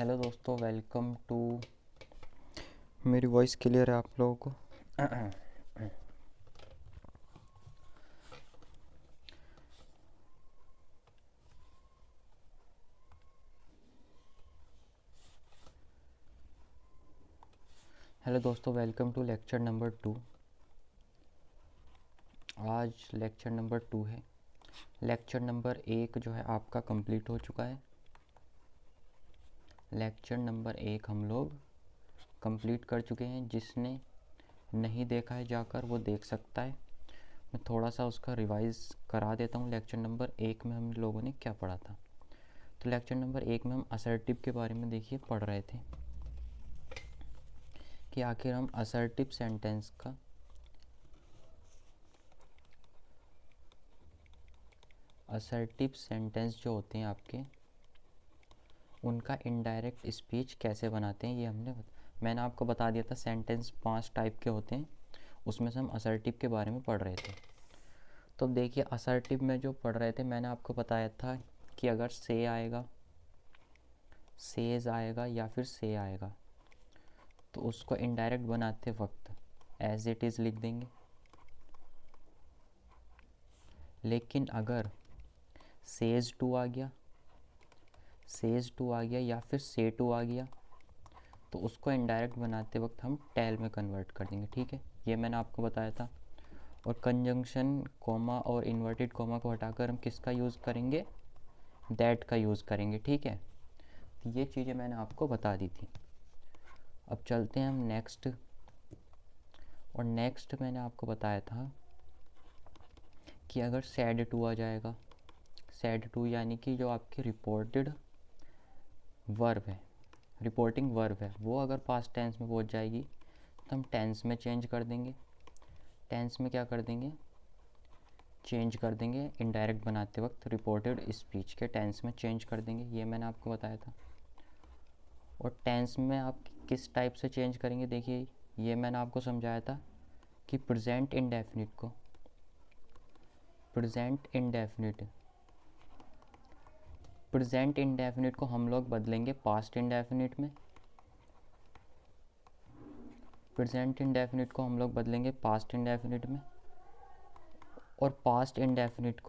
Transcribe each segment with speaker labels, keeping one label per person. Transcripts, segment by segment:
Speaker 1: Hello दोस्तों, welcome to. मेरी voice clear है आप लोगों को? हेलो दोस्तों, वेलकम टू लेक्चर नंबर 2। आज लेक्चर नंबर 2 है। लेक्चर नंबर 1 जो है आपका कंप्लीट हो चुका है। लेक्चर नंबर 1 हम लोग कंप्लीट कर चुके हैं। जिसने नहीं देखा है जाकर वो देख सकता है। मैं थोड़ा सा उसका रिवाइज करा देता हूँ। लेक्चर नंबर 1 में हम लोगों ने क्या पढ़ा था? तो लेक्चर नंबर 1 में हम असर्टिव के बारे में देखिए पढ़ रहे थे कि आखिर हम असर्टिव सेंटेंस जो होते हैं आपके, उनका इनडायरेक्ट स्पीच कैसे बनाते हैं ये मैंने आपको बता दिया था। सेंटेंस 5 टाइप के होते हैं, उसमें से हम असर्टिव के बारे में पढ़ रहे थे। तो देखिए, असर्टिव में जो पढ़ रहे थे मैंने आपको बताया था कि अगर से आएगा, सेज आएगा या फिर से आएगा तो उसको इनडायरेक्ट बनाते वक्त एज इट इज़ लिख देंगे। लेकिन अगर सेज टू आ गया, या फिर से टू आ गया तो उसको इनडायरेक्ट बनाते वक्त हम टेल में कन्वर्ट कर देंगे। ठीक है, ये मैंने आपको बताया था। और कंजंक्शन कॉमा और इन्वर्टेड कॉमा को हटाकर हम किसका यूज़ करेंगे? दैट का यूज़ करेंगे। ठीक है, तो ये चीज़ें मैंने आपको बता दी थी। अब चलते हैं हम नेक्स्ट। और नेक्स्ट मैंने आपको बताया था कि अगर सैड टू आ जाएगा, सैड टू यानी कि जो आपकी रिपोर्टिंग वर्ब है वो अगर पास्ट टेंस में पहुंच जाएगी तो हम टेंस में चेंज कर देंगे। टेंस में क्या कर देंगे? चेंज कर देंगे। इनडायरेक्ट बनाते वक्त रिपोर्टेड स्पीच के टेंस में चेंज कर देंगे। ये मैंने आपको बताया था। और टेंस में आप किस टाइप से चेंज करेंगे? देखिए, ये मैंने आपको समझाया था कि प्रेजेंट इंडेफिनिट को हम लोग बदलेंगे पास्ट इंडेफिनिट में। प्रेजेंट इंडेफिनिट को हम लोग बदलेंगे पास्ट इंडेफिनिट में। और पास्ट इंडेफिनिट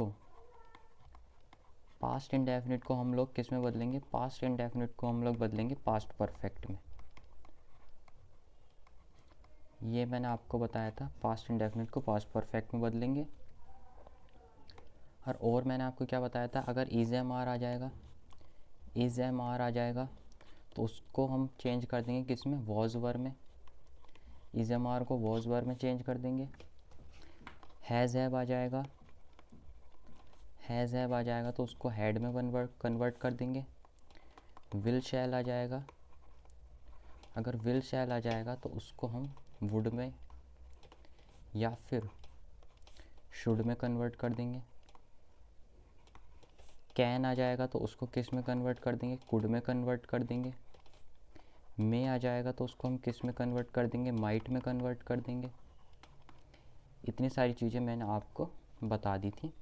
Speaker 1: को हम लोग किस में बदलेंगे? पास्ट इंडेफिनिट को हम लोग बदलेंगे पास्ट परफेक्ट में। ये मैंने आपको बताया था, पास्ट इंडेफिनिट को पास्ट परफेक्ट में बदलेंगे। और मैंने आपको क्या बताया था? अगर इज एम आर आ जाएगा तो उसको हम चेंज कर देंगे किस में? वॉज वर में। इज एम आर को वॉज वर में चेंज कर देंगे। हैज़ हैव आ जाएगा तो उसको हैड में कन्वर्ट कर देंगे। विल शैल आ जाएगा, अगर विल शैल आ जाएगा तो उसको हम वुड में या फिर शुड में कन्वर्ट कर देंगे। कैन आ जाएगा तो उसको किस में कन्वर्ट कर देंगे? कुड में कन्वर्ट कर देंगे। मे आ जाएगा तो उसको हम किस में कन्वर्ट कर देंगे? माइट में कन्वर्ट कर देंगे। इतनी सारी चीज़ें मैंने आपको बता दी थी।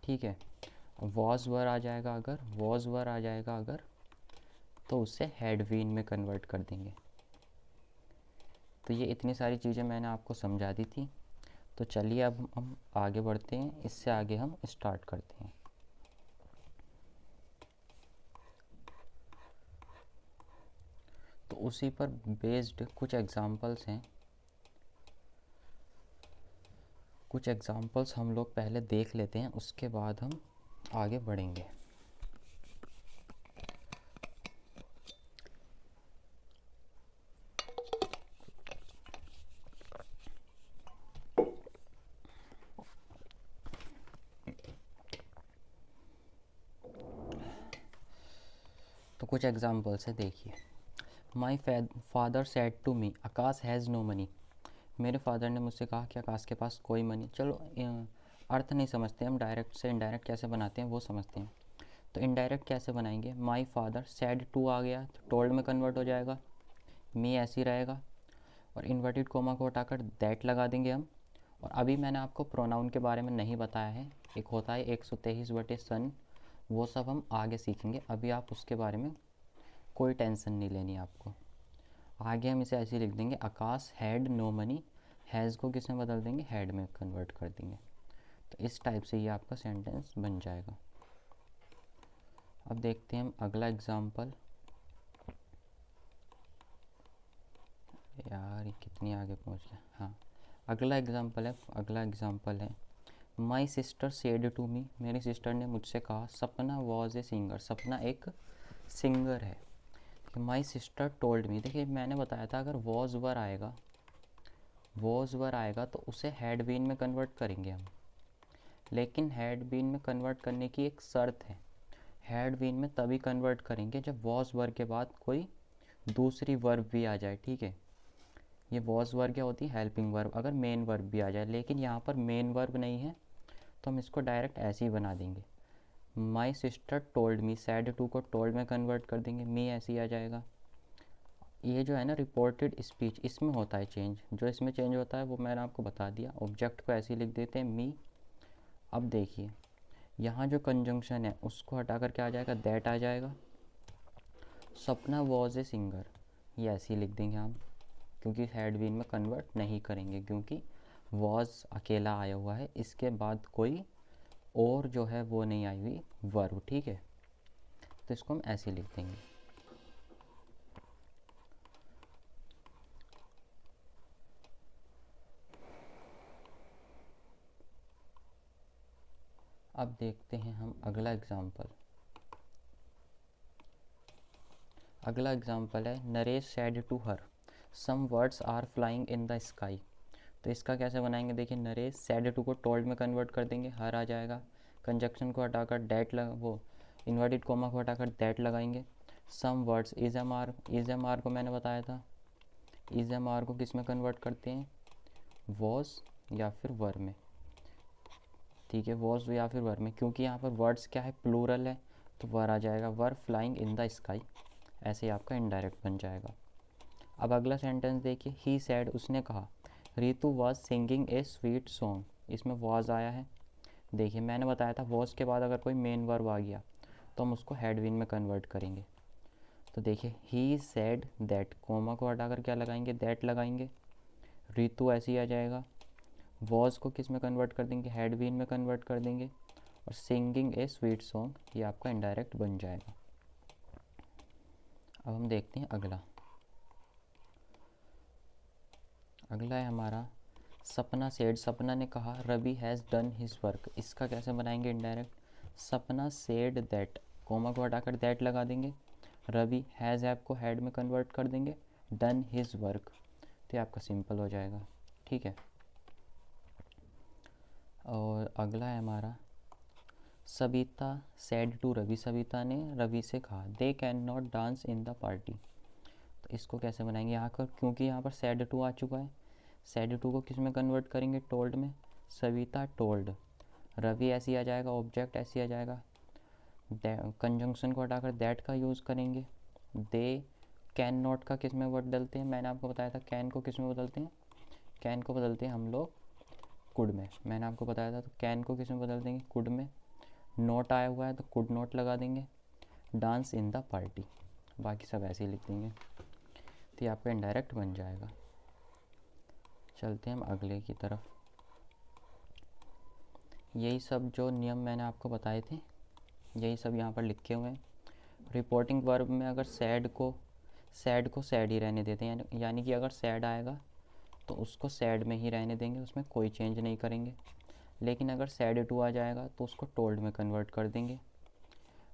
Speaker 1: ठीक है, वॉज वर आ जाएगा अगर तो उसे हैड बीन में कन्वर्ट कर देंगे। तो ये इतनी सारी चीज़ें मैंने आपको समझा दी थी। तो चलिए अब हम आगे बढ़ते हैं, इससे आगे हम स्टार्ट करते हैं। तो उसी पर बेस्ड कुछ एग्जांपल्स हैं। कुछ एग्जांपल्स हम लोग पहले देख लेते हैं, उसके बाद हम आगे बढ़ेंगे। तो कुछ एग्जांपल्स है, देखिए। My father said to me Akash has no money. मेरे फादर ने मुझसे कहा कि आकाश के पास कोई मनी। चलो अर्थ नहीं समझते, हम डायरेक्ट से इनडायरेक्ट कैसे बनाते हैं वो समझते हैं। तो इनडायरेक्ट कैसे बनाएंगे? माई फादर सेड टू आ गया तो टोल्ड में कन्वर्ट हो जाएगा। मी ऐसे ही रहेगा और इन्वर्टेड कोमा को हटाकर दैट लगा देंगे हम। और अभी मैंने आपको प्रोनाउन के बारे में नहीं बताया है। एक होता है 123 बटे सन, वो सब हम आगे सीखेंगे। अभी आप उसके बारे में कोई टेंशन नहीं लेनी आपको। आगे हम इसे ऐसे लिख देंगे, आकाश हैड नो मनी, हैज़ को किस में बदल देंगे, हैड में कन्वर्ट कर देंगे। तो इस टाइप से ये आपका सेंटेंस बन जाएगा। अब देखते हैं हम अगला एग्जाम्पल। यार ये कितनी आगे पहुंच गया। हाँ, अगला एग्जाम्पल है my sister said to me, मेरी सिस्टर ने मुझसे कहा सपना वॉज ए सिंगर, सपना एक सिंगर है। माई सिस्टर टोल्ड मी, देखिए मैंने बताया था अगर वॉज वर आएगा तो उसे हैड बीन में कन्वर्ट करेंगे हम, लेकिन हैड बीन में कन्वर्ट करने की एक शर्त है। हैड बीन में तभी कन्वर्ट करेंगे जब वॉज वर के बाद कोई दूसरी वर्ब भी आ जाए, ठीक है। ये वॉज वर्ब क्या होती है, हेल्पिंग वर्ब, अगर मेन वर्ब भी आ जाए, लेकिन यहाँ पर मेन वर्ब नहीं है तो हम इसको डायरेक्ट ऐसे ही बना देंगे। My sister told me, said to को टोल्ड में कन्वर्ट कर देंगे, मी ऐसे ही आ जाएगा। ये जो है ना रिपोर्टेड स्पीच, इसमें होता है चेंज, जो इसमें चेंज होता है वो मैंने आपको बता दिया। ऑब्जेक्ट को ऐसे ही लिख देते हैं मी। अब देखिए यहाँ जो कंजंक्शन है उसको हटा कर क्या आ जाएगा, दैट आ जाएगा। सपना वॉज ए सिंगर, ये ऐसे ही लिख देंगे हम, क्योंकि हैड बीन में कन्वर्ट नहीं करेंगे, क्योंकि वॉज अकेला आया हुआ है, इसके बाद कोई और जो है वो नहीं आई हुई वर्ब, ठीक है। तो इसको हम ऐसे लिख देंगे। अब देखते हैं हम अगला एग्जाम्पल है Naresh said to her some birds are flying in the sky. तो इसका कैसे बनाएंगे, देखिए नरेश सैड टू को टोल्ड में कन्वर्ट कर देंगे, हर आ जाएगा। कंजक्शन को हटाकर डेट वो इन्वर्टेड कोमा को हटाकर दैट लगाएंगे। Some birds, is am are को मैंने बताया था, इज एम आर को किस में कन्वर्ट करते हैं, वॉज या फिर वर में, ठीक है, वॉज या फिर वर में, क्योंकि यहाँ पर वर्ड्स क्या है, प्लूरल है, तो वर आ जाएगा, वर फ्लाइंग इन द स्काई। ऐसे ही आपका इनडायरेक्ट बन जाएगा। अब अगला सेंटेंस देखिए, ही सैड, उसने कहा Ritu was singing A sweet song, इसमें वॉज आया है। देखिए मैंने बताया था वॉज के बाद अगर कोई मेन वर्ब आ गया तो हम उसको हैड बीन में कन्वर्ट करेंगे। तो देखिए ही सैड दैट, कोमा को हटाकर क्या लगाएंगे, दैट लगाएंगे। रितु ऐसे ही आ जाएगा। वॉज को किस में कन्वर्ट कर देंगे, हैड बीन में कन्वर्ट कर देंगे, और सिंगिंग ए स्वीट सॉन्ग ये आपका इनडायरेक्ट बन जाएगा। अब हम देखते हैं अगला है हमारा सपना सेड, सपना ने कहा Ravi has done his work, इसका कैसे बनाएंगे इनडायरेक्ट, सपना सेड दैट, कोमा को हटाकर दैट लगा देंगे, रवि हैज़ ऐप को हैड में कन्वर्ट कर देंगे, डन हिज वर्क, तो ये आपका सिंपल हो जाएगा, ठीक है। और अगला है हमारा सविता सेड टू रवि, सविता ने रवि से कहा they can not dance in the party. तो इसको कैसे बनाएंगे, यहाँ पर क्योंकि यहाँ पर सैड टू आ चुका है, सैड टू को किस में कन्वर्ट करेंगे, टोल्ड में, सविता टोल्ड, रवि ऐसे ही आ जाएगा, ऑब्जेक्ट ऐसे ही आ जाएगा, कंजंक्शन को हटाकर दैट का यूज़ करेंगे। दे कैन नॉट का किस में वर्ड डलते हैं, मैंने आपको बताया था कैन को किस में बदलते हैं, कैन को बदलते हैं हम लोग कुड में, मैंने आपको बताया था। तो कैन को किस में बदल देंगे, कुड में। नोट आया हुआ है तो कुड नोट लगा देंगे, डांस इन द पार्टी, बाकी सब ऐसे ही लिख देंगे, तो ये आपका इनडायरेक्ट बन जाएगा। चलते हैं हम अगले की तरफ। यही सब जो नियम मैंने आपको बताए थे यही सब यहाँ पर लिखे हुए हैं। रिपोर्टिंग वर्ब में अगर सैड को सैड ही रहने देते हैं, यानी कि अगर सैड आएगा तो उसको सैड में ही रहने देंगे, उसमें कोई चेंज नहीं करेंगे। लेकिन अगर सैड टू आ जाएगा तो उसको टोल्ड में कन्वर्ट कर देंगे।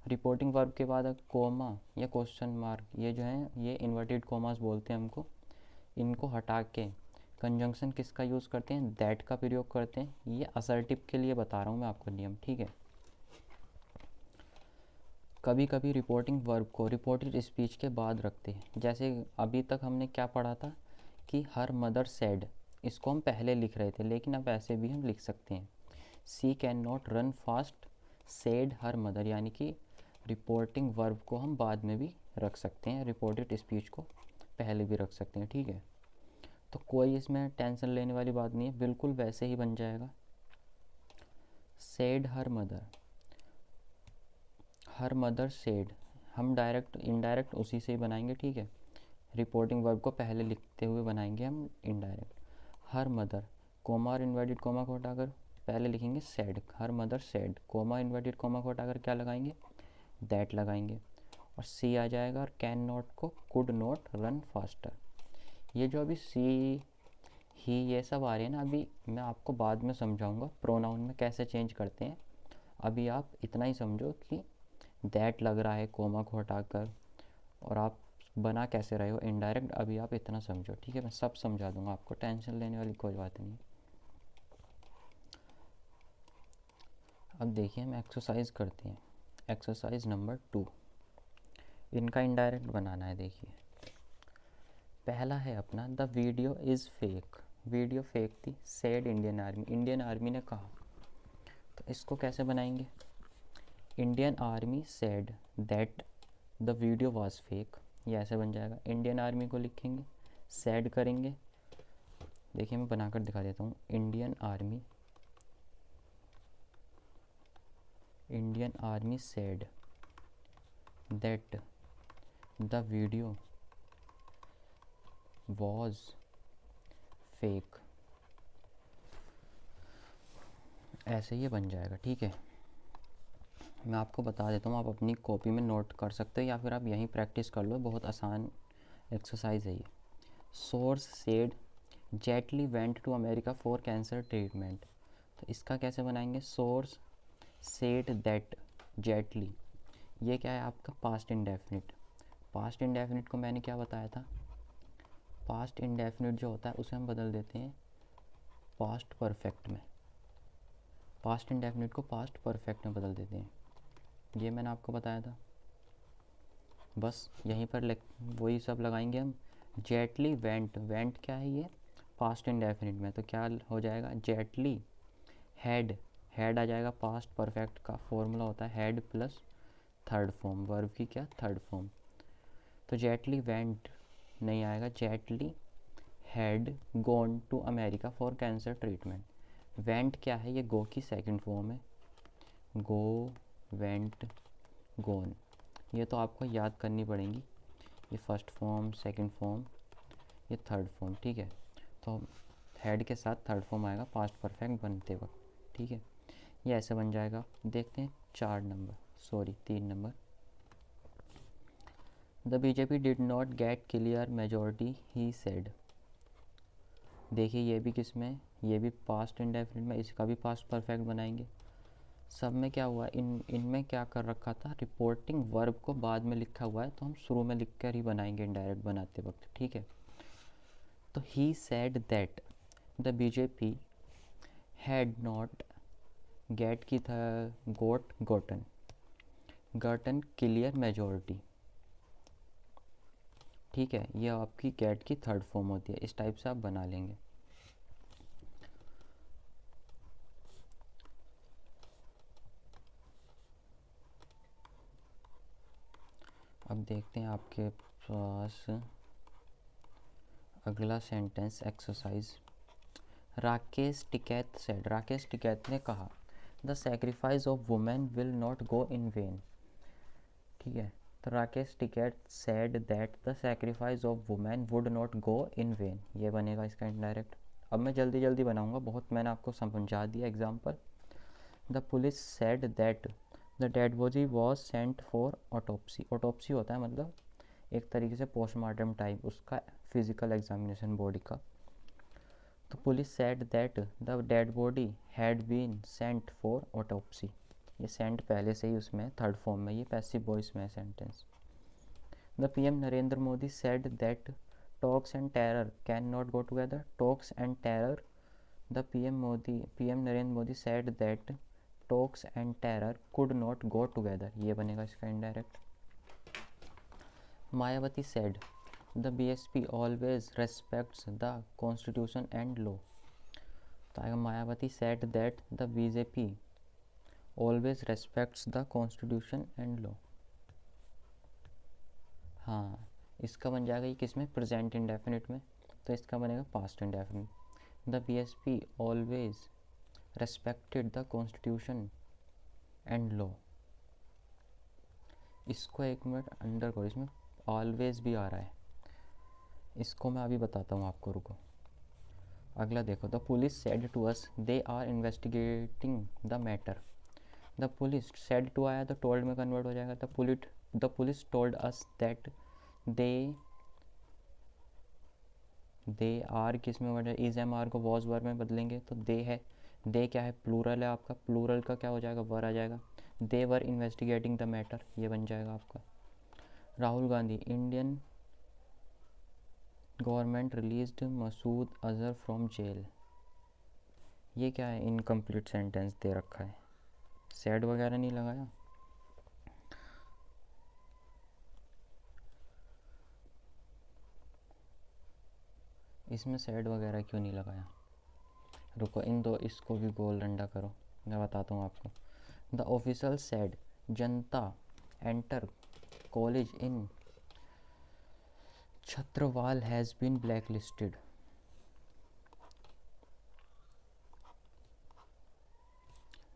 Speaker 1: रिपोर्टिंग वर्ब के बाद कोमा या क्वेश्चन मार्क, ये जो है ये इन्वर्टेड कोमास बोलते हैं हमको, इनको हटा के कंजंक्शन किसका यूज़ करते हैं, दैट का प्रयोग करते हैं। ये असर्टिव के लिए बता रहा हूँ मैं आपको नियम, ठीक है। कभी कभी रिपोर्टिंग वर्ब को रिपोर्टेड स्पीच के बाद रखते हैं, जैसे अभी तक हमने क्या पढ़ा था कि हर मदर सैड, इसको हम पहले लिख रहे थे, लेकिन अब ऐसे भी हम लिख सकते हैं, she can not run fast said her mother, यानी कि रिपोर्टिंग वर्ब को हम बाद में भी रख सकते हैं, रिपोर्टेड स्पीच को पहले भी रख सकते हैं, ठीक है। तो कोई इसमें टेंशन लेने वाली बात नहीं है, बिल्कुल वैसे ही बन जाएगा। सेड हर मदर सेड, हम डायरेक्ट इनडायरेक्ट उसी से ही बनाएंगे, ठीक है। रिपोर्टिंग वर्ब को पहले लिखते हुए बनाएंगे हम इनडायरेक्ट। हर मदर, कोमा और इन्वर्टेड कोमा को हटाकर पहले लिखेंगे sad, her mother sad, coma inverted coma को हटाकर क्या लगाएंगे, दैट लगाएंगे, और सी आ जाएगा, और कैन नॉट को कुड नॉट रन फास्टर। ये जो अभी सी ही ये सब आ रही है ना, अभी मैं आपको बाद में समझाऊंगा प्रोनाउन में कैसे चेंज करते हैं। अभी आप इतना ही समझो कि दैट लग रहा है कोमा को हटाकर, और आप बना कैसे रहे हो इनडायरेक्ट, अभी आप इतना समझो, ठीक है। मैं सब समझा दूंगा आपको, टेंशन लेने वाली कोई बात नहीं। अब देखिए हम एक्सरसाइज करते हैं, एक्सरसाइज नंबर 2, इनका इनडायरेक्ट बनाना है। देखिए पहला है अपना, the video is fake, video fake थी, said Indian Army, Indian Army ने कहा। तो इसको कैसे बनाएंगे, Indian Army said that the video was fake, ये ऐसे बन जाएगा। इंडियन आर्मी को लिखेंगे, सेड करेंगे, देखिए मैं बनाकर दिखा देता हूँ, Indian Army said that the video was fake, ऐसे ये बन जाएगा, ठीक है। मैं आपको बता देता हूँ, आप अपनी कॉपी में नोट कर सकते हो या फिर आप यहीं प्रैक्टिस कर लो, बहुत आसान एक्सरसाइज है ये। Source said Jaitley went to America for cancer treatment, तो इसका कैसे बनाएंगे, सोर्स सेड दैट जेटली, ये क्या है आपका पास्ट इंडेफिनिट। पास्ट इंडेफिनिट को मैंने क्या बताया था, पास्ट इंडेफिनिट जो होता है उसे हम बदल देते हैं पास्ट परफेक्ट में, पास्ट इंडेफिनिट को पास्ट परफेक्ट में बदल देते हैं, ये मैंने आपको बताया था। बस यहीं पर वही सब लगाएंगे हम। जेटली वेंट, वेंट क्या है ये पास्ट इंडेफिनिट में, तो क्या हो जाएगा, जेटली हैड, हैड आ जाएगा, पास्ट परफेक्ट का फॉर्मूला होता है had plus third form, verb की क्या थर्ड फॉर्म। तो जेटली वेंट नहीं आएगा, Jaitley had gone to America for cancer treatment. Went क्या है, ये गो की सेकंड फॉर्म है, गो वेंट गॉन, ये तो आपको याद करनी पड़ेंगी, ये फर्स्ट फॉर्म, सेकंड फॉर्म, ये थर्ड फॉर्म, ठीक है। तो हेड के साथ थर्ड फॉर्म आएगा पास्ट परफेक्ट बनते वक्त, ठीक है। ये ऐसे बन जाएगा। देखते हैं 3 number, the BJP did not get clear majority he said, देखिए ये भी किस में, ये भी पास्ट इंडेफिनिट में, इसका भी पास्ट परफेक्ट बनाएंगे। सब में क्या हुआ, इनमें क्या कर रखा था, रिपोर्टिंग वर्ब को बाद में लिखा हुआ है, तो हम शुरू में लिख कर ही बनाएंगे इनडायरेक्ट बनाते वक्त, ठीक है। तो ही said that the BJP had not gate की था गोटन क्लियर मेजॉरिटी, ठीक है। ये आपकी गेट की थर्ड फॉर्म होती है, इस टाइप से आप बना लेंगे। अब देखते हैं आपके पास अगला sentence exercise, Rakesh Tikait said, Rakesh Tikait ने कहा, the sacrifice of women will not go in when, ठीक है। तो Rakesh Tikait said that the sacrifice of women would not go in when, ये बनेगा इसका इनडायरेक्ट। अब मैं जल्दी जल्दी बनाऊंगा, बहुत मैंने आपको समझा दिया example. The police said that the dead body was sent for autopsy, autopsy होता है मतलब एक तरीके से पोस्टमार्टम टाइप, उसका फिजिकल एग्जामिनेशन बॉडी का। तो police said that the dead body had been sent for autopsy, ये सेंट पहले से ही उसमें थर्ड फॉर्म में, ये पैसिव वॉइस में है sentence. The PM Narendra Modi said that talks and terror can not go together, talks and terror, the PM Narendra Modi said that talks and terror could not go together, ये बनेगा इसका indirect. Mayawati said the BSP always respects the constitution and law, तो आएगा Mayawati said that the BJP always respects the constitution and law. हाँ, इसका बन जाएगा ये किस में, प्रेजेंट इंडेफिनिट में, तो इसका बनेगा past indefinite, the BSP always respected the constitution and law, इसको एक मिनट अंडर करो, इसमें ऑलवेज भी आ रहा है, इसको मैं अभी बताता हूँ आपको, रुको। अगला देखो, the police said to us they are investigating the matter. The police said to आया तो टोल्ड में कन्वर्ट हो जाएगा। The police told us that they are किस में बन जाए, इज एम आर को वॉज वर में बदलेंगे तो दे है, दे क्या है, प्लूरल है आपका, प्लूरल का क्या हो जाएगा, वर आ जाएगा। They were investigating the matter, ये बन जाएगा आपका। Rahul Gandhi, Indian government released Masood Azhar from jail. ये क्या है, इनकम्प्लीट सेंटेंस दे रखा है, सैड वगैरह नहीं लगाया। इसमें सैड वगैरह क्यों नहीं लगाया, रुको इन दो, इसको भी गोल डंडा करो, मैं बताता हूँ आपको। The officer said Janta enter college in Chhatrawal has been black listed.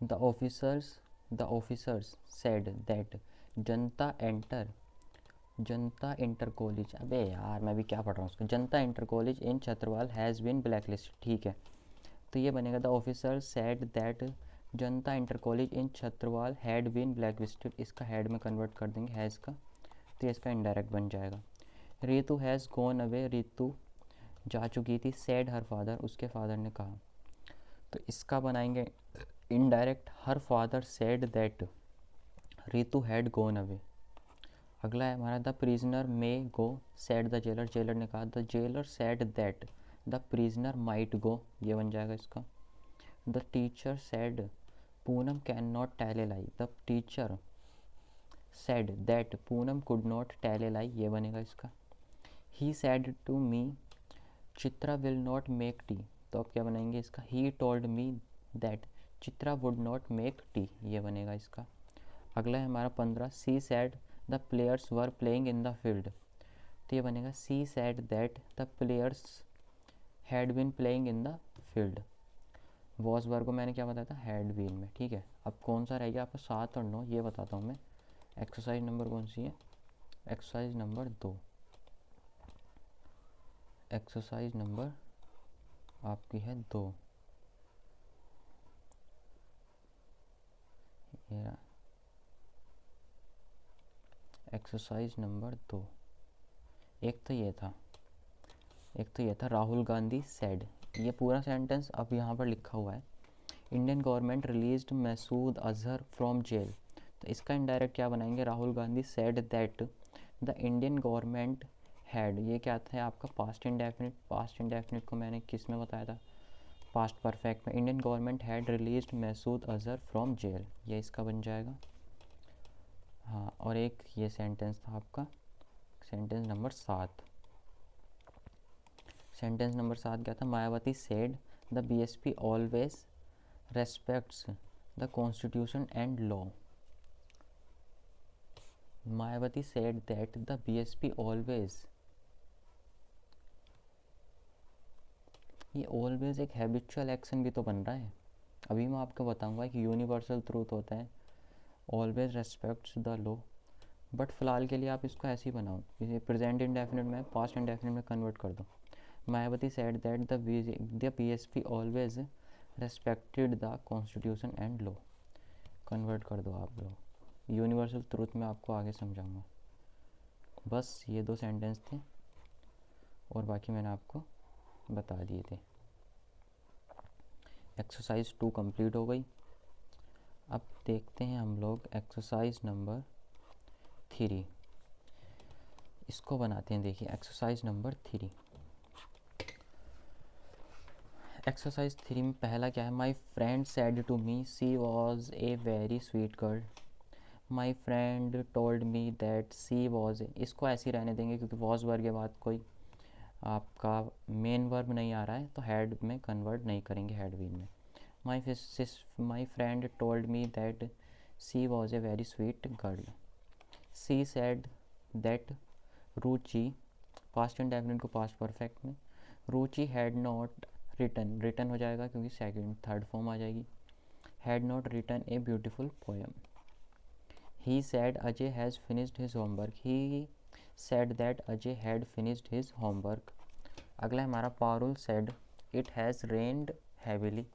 Speaker 1: The officers said that Janta inter college, अबे यार मैं भी क्या पढ़ रहा हूँ उसको, Janta inter college in Chhatrawal has been black listed, ठीक है। तो ये बनेगा the officer said that Janta inter college in Chhatrawal had been black listed, इसका हैड में कन्वर्ट कर देंगे हैज़ का, तो इसका इनडायरेक्ट बन जाएगा। Ritu has gone away, Ritu जा चुकी थी। सेड हर फादर, उसके फादर ने कहा, तो इसका बनाएंगे indirect, her father said that Ritu had gone away. अगला है हमारा the prisoner may go said the jailer, jailer ने कहा, the jailer said that the prisoner might go, ये बन जाएगा इसका। The teacher said Poonam can not tell a lie, the teacher said that Poonam could not tell a lie, ये बनेगा इसका। He said to me Chitra will not make tea, तो अब क्या बनाएंगे इसका, he told me that Chitra would not make T, ये बनेगा इसका। अगला है हमारा 15, she said the players were playing in the field, तो ये बनेगा she said that the players had been playing in the field. Was were को मैंने क्या बताया था, हैड बीन में, ठीक है। अब कौन सा रह गया आपका 7 और 9, ये बताता हूँ मैं। एक्सरसाइज नंबर कौन सी है, एक्सरसाइज नंबर 2, एक्सरसाइज नंबर आपकी है 2, ये एक्सरसाइज नंबर 2। एक तो ये था राहुल गांधी सेड, ये पूरा सेंटेंस अब यहाँ पर लिखा हुआ है। Indian government released Masood Azhar from jail, तो इसका इनडायरेक्ट क्या बनाएंगे, Rahul Gandhi said that the Indian government had, ये क्या था आपका पास्ट इंडेफिनिट, पास्ट इंडेफिनिट को मैंने किस में बताया था, पास्ट परफेक्ट में। Indian government had released Masood Azhar from jail, ये इसका बन जाएगा। हाँ, और एक ये सेंटेंस था आपका, सेंटेंस नंबर 7, सेंटेंस नंबर 7 क्या था, Mayawati said the BSP always respects the constitution and law. Mayawati said that the BSP always, ये ऑलवेज एक हैबिचुअल एक्शन भी तो बन रहा है, अभी मैं आपको बताऊंगा कि यूनिवर्सल ट्रूथ होता है always respects the law, but फ़िलहाल के लिए आप इसको ऐसे ही बनाओ, इसे प्रेजेंट इंडेफिनिट में पास्ट इंडेफिनिट में कन्वर्ट कर दो। Mayawati said that the BSP always respected the constitution and law, convert कर दो आप लोग, यूनिवर्सल ट्रूथ में आपको आगे समझाऊंगा। बस ये 2 सेंटेंस थे और बाकी मैंने आपको बता दिए थे। एक्सरसाइज 2 कंप्लीट हो गई। अब देखते हैं हम लोग एक्सरसाइज नंबर 3, इसको बनाते हैं। देखिए एक्सरसाइज नंबर 3, एक्सरसाइज 3 में पहला क्या है, my friend said to me she was a very sweet girl, my friend told me that she was a, इसको ऐसे ही रहने देंगे क्योंकि वॉज वर्ग के बाद कोई आपका मेन वर्ब नहीं आ रहा है, तो हैड में कन्वर्ट नहीं करेंगे, हैड बीन में। My friend told me that she was a very sweet girl. She said that Ruchi, past indefinite को पास्ट परफेक्ट में, Ruchi had not written, written हो जाएगा क्योंकि सेकंड थर्ड फॉर्म आ जाएगी, had not written a beautiful poem. He said Ajay has finished his homework, he said that Ajay had finished his homework. अगला है हमारा Parul said it has rained heavily,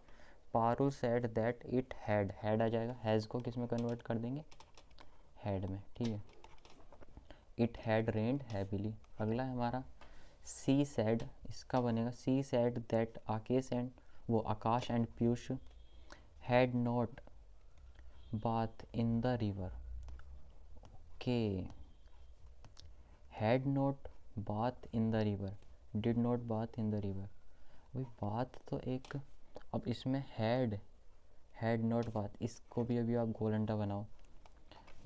Speaker 1: Parul sad that it had आ जाएगा, has को किस में convert कर देंगे, हैड में, ठीक है। It had rained heavily. अगला है हमारा सी सैड, इसका बनेगा she said that Akash and Piyush had not bath in the river, okay, had not bath in the river, did not bath in the river, वही बात तो एक, अब इसमें हैड नॉट बाथ, इसको भी अभी आप गोलंडा बनाओ,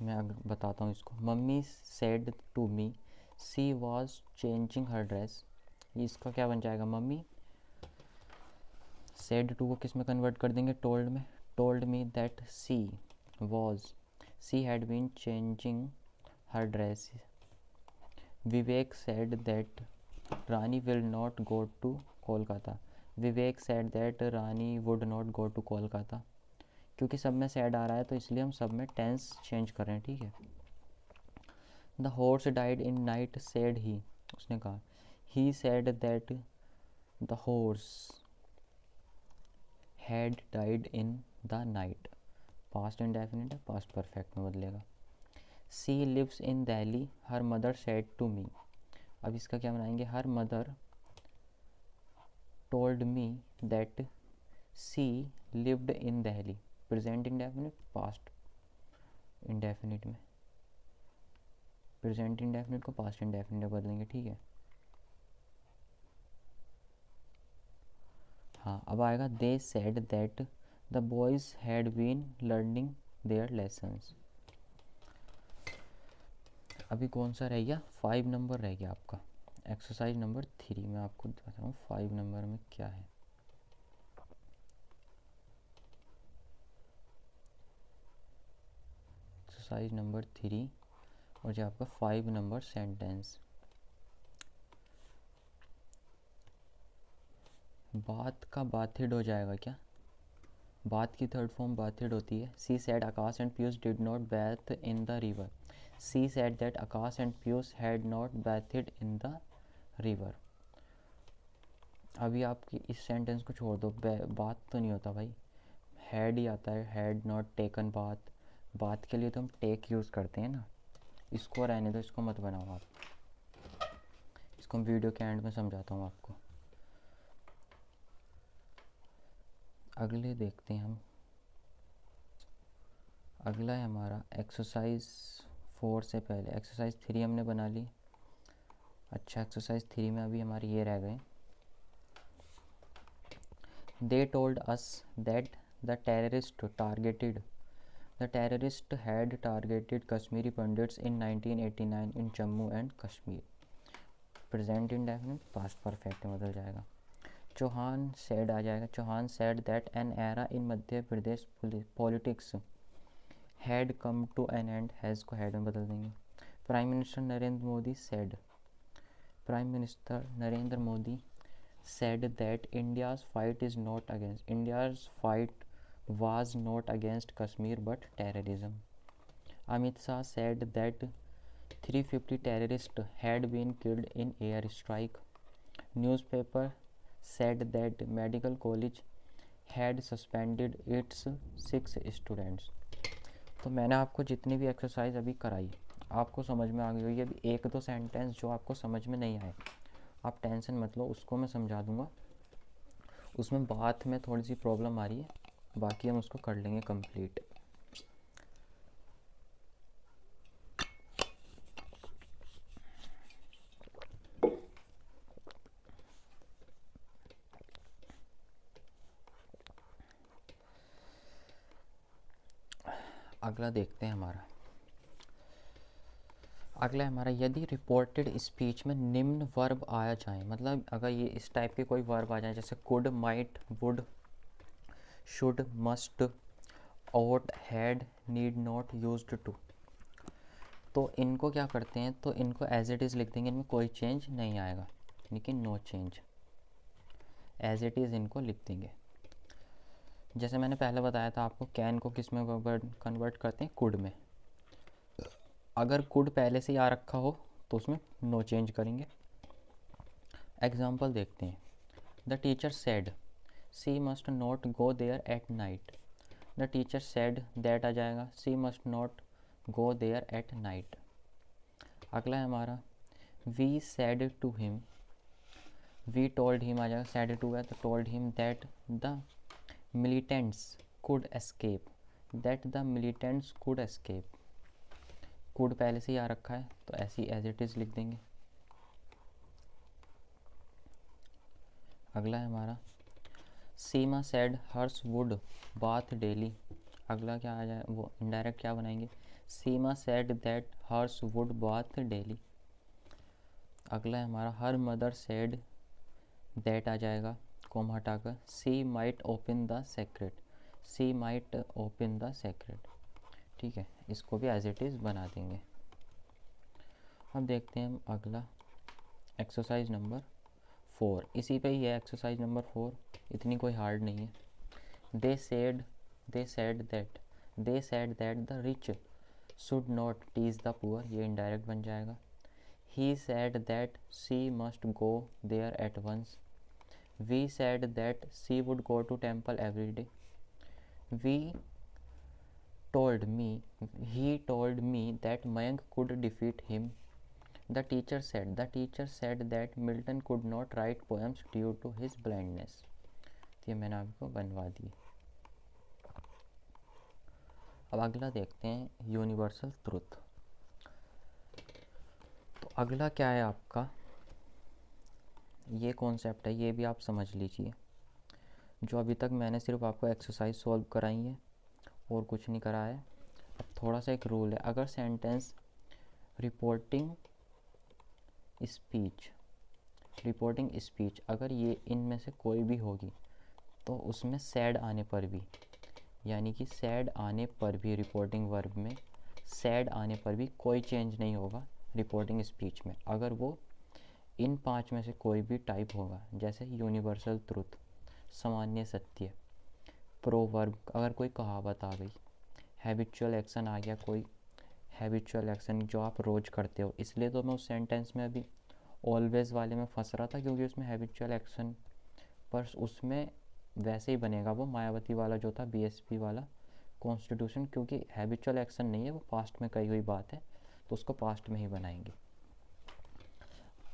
Speaker 1: मैं बताता हूँ इसको। Mummy said to me she was changing her dress, इसका क्या बन जाएगा, मम्मी सेड टू को किस में कन्वर्ट कर देंगे, टोल्ड में, told me that she had been changing her dress, Vivek said that Rani will not go to Kolkata, Vivek said that Rani would not go to Kolkata. क्योंकि सब में सैड आ रहा है तो इसलिए हम सब में टेंस चेंज कर रहे हैं, ठीक है। The horse died in night said he, उसने कहा, he said that the horse had died in the night, past indefinite है, पास्ट परफेक्ट में बदलेगा। She lives in Delhi her mother said to me, अब इसका क्या बनाएंगे, her mother told me that she lived in Delhi, present indefinite, past indefinite में, present indefinite को past indefinite में बदलेंगे, ठीक है। हाँ, अब आएगा दे said that the boys had been learning their lessons. अभी कौन सा रह गया, 5 नंबर रह गया आपका, एक्सरसाइज नंबर 3। मैं आपको बता रहा हूँ 5 नंबर में क्या है। एक्सरसाइज नंबर 3 और जो आपका 5 नंबर सेंटेंस, बात का बाथिड हो जाएगा क्या, बात की थर्ड फॉर्म बाथिड होती है। She said Akash and Piyush did not bathe in the river, she said that Akash and Piyush had not bathed in the river. अभी आपकी इस सेंटेंस को छोड़ दो, बात तो नहीं होता भाई, हैड ही आता है, हैड नॉट टेकन बात, बात के लिए तो हम टेक यूज़ करते हैं ना, इसको रहने दो, इसको मत बनाओ आप, इसको हम वीडियो के एंड में समझाता हूँ आपको। अगले देखते हैं हम, अगला है हमारा एक्सरसाइज 4 से पहले एक्सरसाइज 3 हमने बना ली। अच्छा, एक्सरसाइज 3 में अभी हमारे ये रह गए, they told us that the terrorist had targeted Kashmiri pandits in 1989 in Jammu and Kashmir, present indefinite, past perfect में बदल जाएगा। चौहान सेड आ जाएगा, Chauhan said that an era in Madhya Pradesh politics had come to an end, has को हैड में बदल देंगे। Prime minister Narendra Modi said, prime minister Narendra Modi said that India's fight was not against Kashmir but terrorism. Amit Shah said that 350 terrorists had been killed in air strike. Newspaper said that medical college had suspended its 6 students. तो मैंने आपको जितनी भी exercise अभी कराई आपको समझ में आ गई होगी। अभी एक दो सेंटेंस जो आपको समझ में नहीं आए आप टेंशन मत लो, उसको मैं समझा दूंगा, उसमें बात में थोड़ी सी प्रॉब्लम आ रही है, बाकी हम उसको कर लेंगे कंप्लीट। अगला देखते हैं अगला हमारा यदि रिपोर्टेड स्पीच में निम्न वर्ब आया जाए, मतलब अगर ये इस टाइप के कोई वर्ब आ जाए जैसे could, might, would, should, must, ought, had, need not, used to, तो इनको क्या करते हैं, तो इनको एज इट इज़ लिख देंगे, इनमें कोई चेंज नहीं आएगा, लेकिन no change, as it is इनको लिख देंगे। जैसे मैंने पहले बताया था आपको, कैन को किस में कन्वर्ट करते हैं, कुड में, अगर कुड पहले से ही आ रखा हो तो उसमें नो चेंज करेंगे। एग्जाम्पल देखते हैं। The teacher said she must not go there at night. The teacher said that आ जाएगा, she must not go there at night. अगला है हमारा we said to him, we told him आ जाएगा, सेड टू है तो told him that the militants could escape, that the militants could escape. Could पहले से ही आ रखा है तो ऐसी एज इट इज़ लिख देंगे। अगला है हमारा Seema said hers would bath daily. अगला क्या आ जाए, वो इनडायरेक्ट क्या बनाएंगे, Seema said that hers would bath daily. अगला है हमारा हर मदर सेड दैट आ जाएगा, कोम हटाकर she might open the secret, she might open the secret. ठीक है, इसको भी एज इट इज़ बना देंगे। अब देखते हैं हम अगला एक्सरसाइज नंबर 4, इसी पे ही है एक्सरसाइज नंबर 4, इतनी कोई हार्ड नहीं है। They said that the rich should not tease the poor, ये इनडायरेक्ट बन जाएगा। He said that she must go there at once, we said that she would go to temple every day, we told me he told me that Mayank could defeat him. The teacher said that Milton could not write poems due to his blindness. ये मैंने आपको बनवा दी। अब अगला देखते हैं universal truth. तो अगला क्या है आपका, ये कॉन्सेप्ट है, ये भी आप समझ लीजिए। जो अभी तक मैंने सिर्फ आपको एक्सरसाइज सॉल्व कराई है और कुछ नहीं करा है। अब थोड़ा सा एक रूल है, अगर सेंटेंस रिपोर्टिंग स्पीच अगर ये इनमें से कोई भी होगी तो उसमें सैड आने पर भी, यानी कि सैड आने पर भी रिपोर्टिंग वर्ब में सैड आने पर भी कोई चेंज नहीं होगा रिपोर्टिंग स्पीच में, अगर वो इन 5 में से कोई भी टाइप होगा। जैसे यूनिवर्सल ट्रुथ, सामान्य सत्य, प्रोवर्ब, अगर कोई कहावत आ गई, हैबिचुअल एक्शन आ गया, कोई हैबिचुअल एक्शन जो आप रोज़ करते हो। इसलिए तो मैं उस सेंटेंस में अभी ऑलवेज वाले में फंस रहा था, क्योंकि उसमें हैबिचुअल एक्शन पर उसमें वैसे ही बनेगा वो मायावती वाला जो था बीएसपी वाला कॉन्स्टिट्यूशन, क्योंकि हैबिचुअल एक्शन नहीं है, वो पास्ट में कही हुई बात है तो उसको पास्ट में ही बनाएंगे।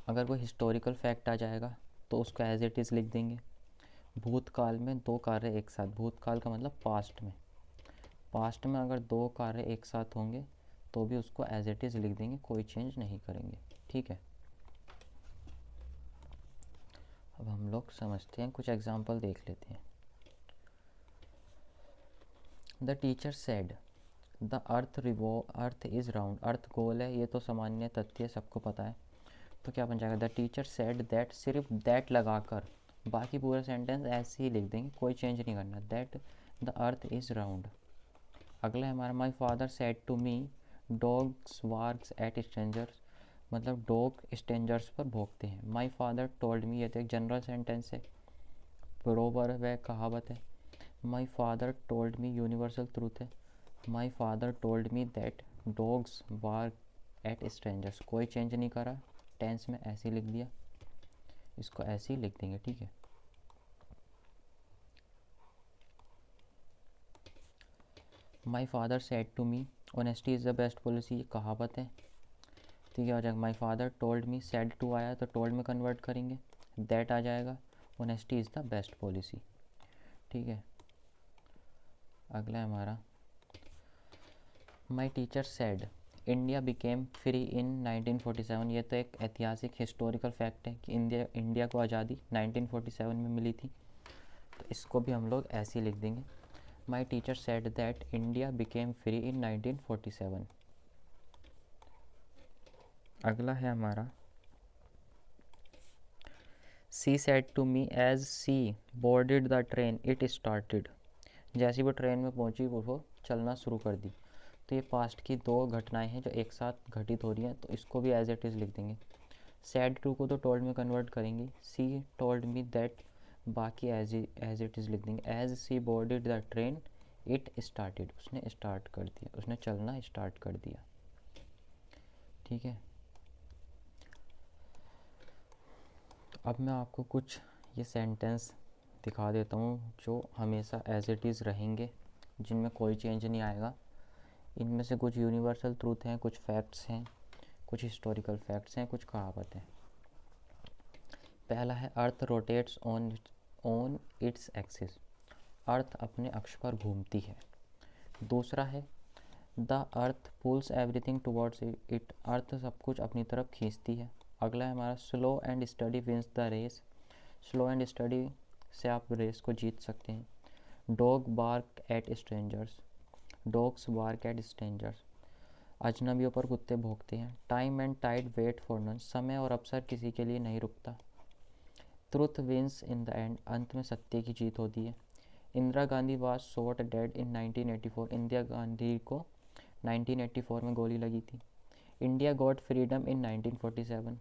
Speaker 1: अगर वो हिस्टोरिकल फैक्ट आ जाएगा तो उसको एज इट इज़ लिख देंगे। भूतकाल में 2 कार्य एक साथ, भूतकाल का मतलब पास्ट में अगर 2 कार्य एक साथ होंगे तो भी उसको एज इट इज़ लिख देंगे, कोई चेंज नहीं करेंगे। ठीक है, अब हम लोग समझते हैं, कुछ एग्जाम्पल देख लेते हैं। The teacher said the earth is round, earth गोल है, ये तो सामान्य तथ्य सबको पता है। तो क्या बन जाएगा, द टीचर सेड दैट, सिर्फ दैट लगाकर बाकी पूरा सेंटेंस ऐसे ही लिख देंगे, कोई चेंज नहीं करना, that the earth is round. अगला है हमारा my father said to me dogs barks at strangers, मतलब डॉग स्ट्रेंजर्स पर भौंकते हैं। माई फादर टोल्ड मी, ये तो एक जनरल सेंटेंस है, प्रोवर्ब है, कहावत है। My father told me universal truth है। My father told me that dogs bark at strangers, कोई चेंज नहीं करा, टेंस में ऐसे ही लिख दिया, इसको ऐसे ही लिख देंगे। ठीक है, my father said to me honesty is the best policy, ये कहावत है। ठीक है, हो जाएगा my father told me, said to आया तो टोल्ड में कन्वर्ट करेंगे, दैट आ जाएगा, honesty is the best policy. ठीक है, अगला है हमारा my teacher said India became free in 1947, ये तो एक ऐतिहासिक हिस्टोरिकल फैक्ट है कि इंडिया को आज़ादी 1947 में मिली थी, तो इसको भी हम लोग ऐसे ही लिख देंगे, my teacher said that India became free in 1947। अगला है हमारा she said to me as she boarded the train it started, जैसे वो ट्रेन में पहुंची वो चलना शुरू कर दी। तो ये पास्ट की 2 घटनाएं हैं जो एक साथ घटित हो रही हैं, तो इसको भी एज इट इज़ लिख देंगे। सैड टू को तो टोल्ड में कन्वर्ट करेंगे, सी टोल्ड मी दैट, बाकी एज इट इज़ लिख देंगे, as she boarded the train it started, उसने स्टार्ट कर दिया, उसने चलना स्टार्ट कर दिया। ठीक है। अब मैं आपको कुछ ये सेंटेंस दिखा देता हूँ जो हमेशा एज इट इज़ रहेंगे, जिनमें कोई चेंज नहीं आएगा। इनमें से कुछ यूनिवर्सल ट्रूथ हैं, कुछ फैक्ट्स हैं, कुछ हिस्टोरिकल फैक्ट्स हैं, कुछ कहावत हैं। पहला है earth rotates on its axis, earth अपने अक्ष पर घूमती है। दूसरा है the earth pulls everything towards it, earth सब कुछ अपनी तरफ खींचती है। अगला है हमारा slow and steady wins the race, slow and steady से आप रेस को जीत सकते हैं। Dog bark at strangers, dogs bark at strangers, अजनबियों पर कुत्ते भौंकते हैं। Time and tide wait for none, समय और अवसर किसी के लिए नहीं रुकता। Truth wins in the end, अंत में सत्य की जीत होती है। Indira Gandhi was shot dead in 1984, Indira Gandhi को 1984 में गोली लगी थी। India got freedom in 1947,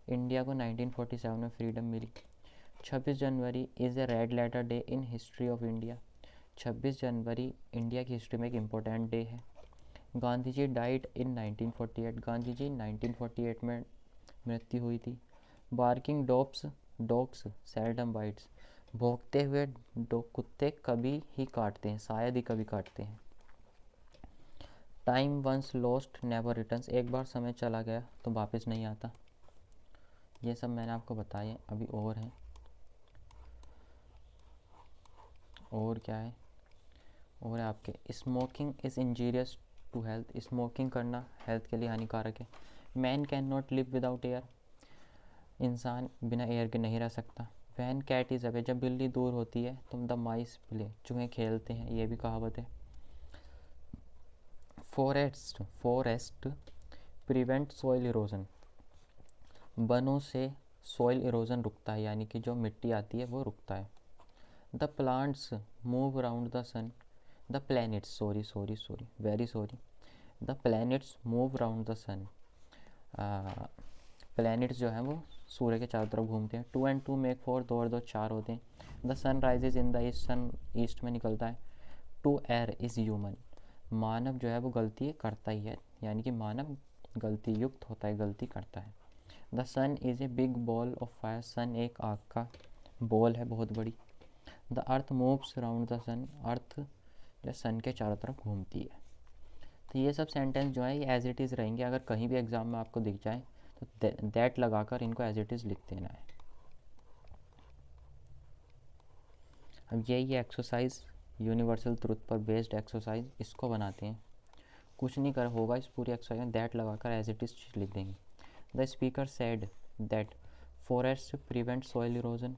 Speaker 1: India को 1947 में फ्रीडम मिली। 26 January is a red letter day in history of India, 26 जनवरी इंडिया की हिस्ट्री में एक इम्पोर्टेंट डे है। गांधी जी डाइड इन 1948, गांधी जी 1948 में मृत्यु हुई थी। बार्किंग डॉग्स सेल्डम बाइट्स, भौंकते हुए कुत्ते कभी ही काटते हैं, शायद ही कभी काटते हैं। Time once lost never returns, एक बार समय चला गया तो वापस नहीं आता। ये सब मैंने आपको बताए, अभी और हैं। और क्या है, और है आपके smoking is injurious to health, smoking करना हेल्थ के लिए हानिकारक है। Man can not live without air, इंसान बिना एयर के नहीं रह सकता। वैन कैट इज़ अवे, जब बिल्ली दूर होती है तो द माइस प्ले, चूहे खेलते हैं, ये भी कहावत है। फॉरेस्ट प्रिवेंट सॉइल इरोजन, वनों से सॉइल इरोजन रुकता है, यानी कि जो मिट्टी आती है वो रुकता है। The plants move around the sun, the planets sorry very sorry, the planets move around the sun, planets जो हैं वो सूर्य के चारों तरफ घूमते हैं। 2 and 2 मेक 4, 2 और 2 4 होते हैं। The sun rises in the east, sun east में निकलता है। टू एयर इज़ ह्यूमन, मानव जो है वो गलती करता ही है, यानी कि मानव गलती युक्त होता है, गलती करता है। The sun is a big ball of fire, sun एक आग का बॉल है, बहुत बड़ी। The earth moves around the sun, earth जो सन के चारों तरफ घूमती है। तो ये सब सेंटेंस जो है ये एज इट इज़ रहेंगे, अगर कहीं भी एग्ज़ाम में आपको दिख जाए तो दैट लगाकर इनको एज इट इज़ लिख देना है। अब यही एक्सरसाइज यूनिवर्सल ट्रुथ पर बेस्ड एक्सरसाइज, इसको बनाते हैं। कुछ नहीं कर होगा इस पूरी एक्सरसाइज में, दैट लगाकर एज इट इज़ लिख देंगे। The speaker said that forest prevent soil erosion,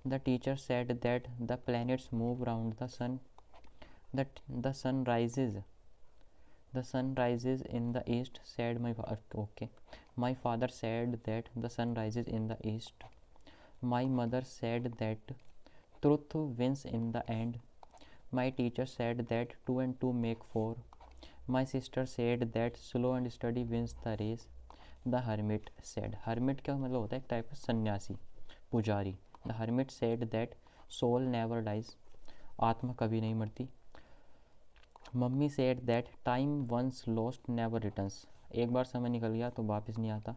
Speaker 1: the teacher said that the planets move around the sun, the sun rises in the east, said my father. Okay, my father said that the sun rises in the east. My mother said that truth wins in the end. My teacher said that 2 and 2 make 4. My sister said that slow and steady wins the race. The hermit said, hermit क्या मतलब होता है, एक type का सन्यासी, पुजारी। The hermit said that soul never dies, आत्मा कभी नहीं मरती। Mummy said that time once lost never returns, एक बार समय निकल गया तो वापस नहीं आता।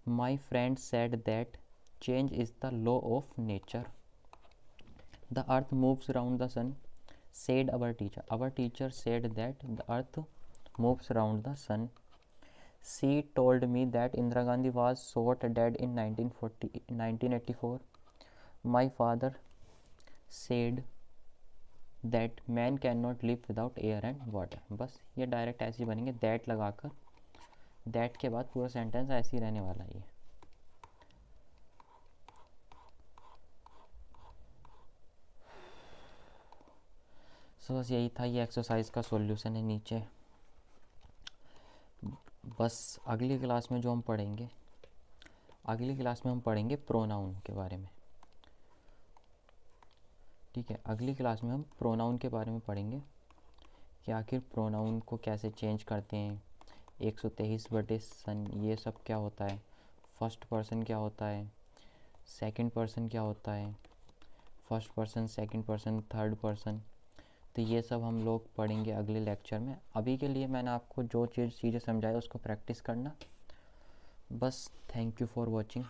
Speaker 1: My friend said that change is the law of nature. The earth moves around the sun, said our teacher said that the earth moves around the sun. She told me that Indira Gandhi was shot dead in 1984। My father said that man can not live without air and water. बस ये direct ऐसे ही बनेंगे, that लगाकर, that के बाद पूरा sentence ऐसे ही रहने वाला है ये। सो बस यही था, ये एक्सरसाइज का सॉल्यूशन है नीचे। बस अगली क्लास में जो हम पढ़ेंगे, अगली क्लास में हम पढ़ेंगे प्रोनाउन के बारे में। ठीक है, अगली क्लास में हम प्रोनाउन के बारे में पढ़ेंगे कि आखिर प्रोनाउन को कैसे चेंज करते हैं, 123/सन ये सब क्या होता है, फर्स्ट पर्सन क्या होता है, सेकंड पर्सन क्या होता है, first person, second person, third person, तो ये सब हम लोग पढ़ेंगे अगले लेक्चर में। अभी के लिए मैंने आपको जो चीज़ें समझाई उसको प्रैक्टिस करना बस। Thank you for watching.